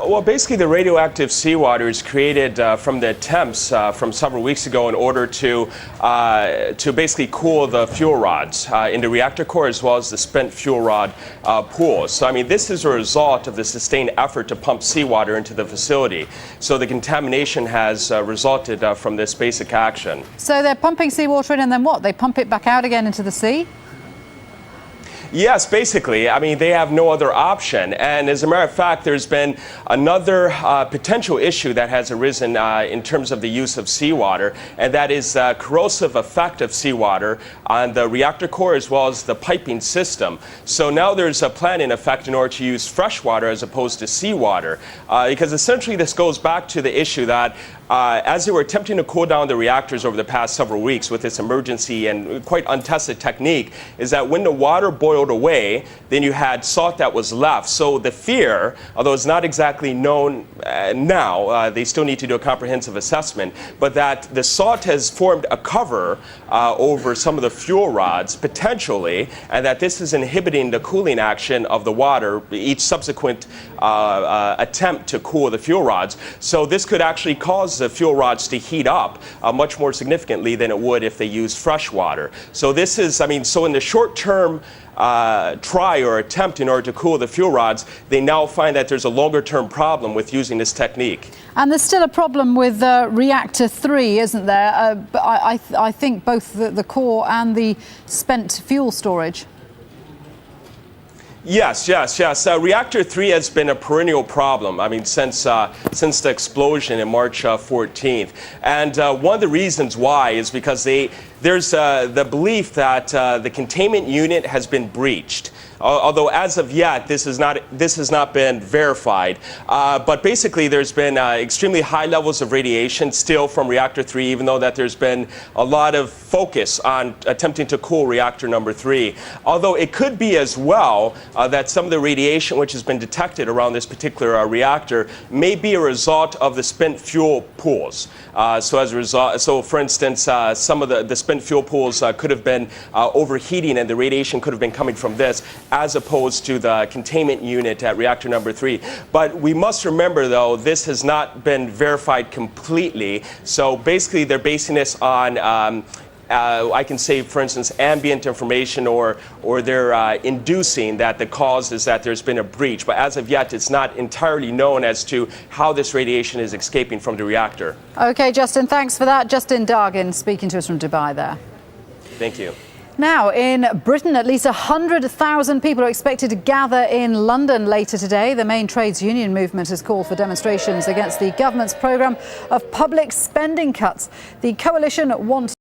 Well, basically, the radioactive seawater is created from the attempts from several weeks ago in order to basically cool the fuel rods in the reactor core as well as the spent fuel rod pools. So, I mean, this is a result of the sustained effort to pump seawater into the facility. So the contamination has resulted from this basic action. So they're pumping seawater in and then what? They pump it back out again into the sea? Yes, basically. I mean, they have no other option. And as a matter of fact, there's been another potential issue that has arisen in terms of the use of seawater, and that is the corrosive effect of seawater on the reactor core as well as the piping system. So now there's a plan in effect in order to use fresh water as opposed to seawater, because essentially this goes back to the issue that as they were attempting to cool down the reactors over the past several weeks with this emergency and quite untested technique, is that when the water boiled away, then you had salt that was left. So the fear, although it's not exactly known now, they still need to do a comprehensive assessment, but that the salt has formed a cover over some of the fuel rods, potentially, and that this is inhibiting the cooling action of the water, each subsequent attempt to cool the fuel rods. So this could actually cause the fuel rods to heat up much more significantly than it would if they used fresh water. So this is, I mean, so in the short term try or attempt in order to cool the fuel rods, they now find that there's a longer term problem with using this technique. And there's still a problem with reactor 3, isn't there? But I think both the core and the spent fuel storage. Yes. Reactor 3 has been a perennial problem, I mean, since the explosion in March 14th. And one of the reasons why is because there's the belief that the containment unit has been breached. Although as of yet, this has not been verified. But basically, there's been extremely high levels of radiation still from reactor 3, even though that there's been a lot of focus on attempting to cool reactor number 3. Although it could be as well that some of the radiation which has been detected around this particular reactor may be a result of the spent fuel pools. So as a result, so for instance, some of the spent fuel pools could have been overheating, and the radiation could have been coming from this, as opposed to the containment unit at reactor number 3. But we must remember, though, this has not been verified completely. So basically, they're basing this on, I can say, for instance, ambient information, or they're inducing that the cause is that there's been a breach. But as of yet, it's not entirely known as to how this radiation is escaping from the reactor. OK, Justin, thanks for that. Justin Dargin speaking to us from Dubai there. Thank you. Now, in Britain, at least 100,000 people are expected to gather in London later today. The main trades union movement has called for demonstrations against the government's programme of public spending cuts. The coalition wants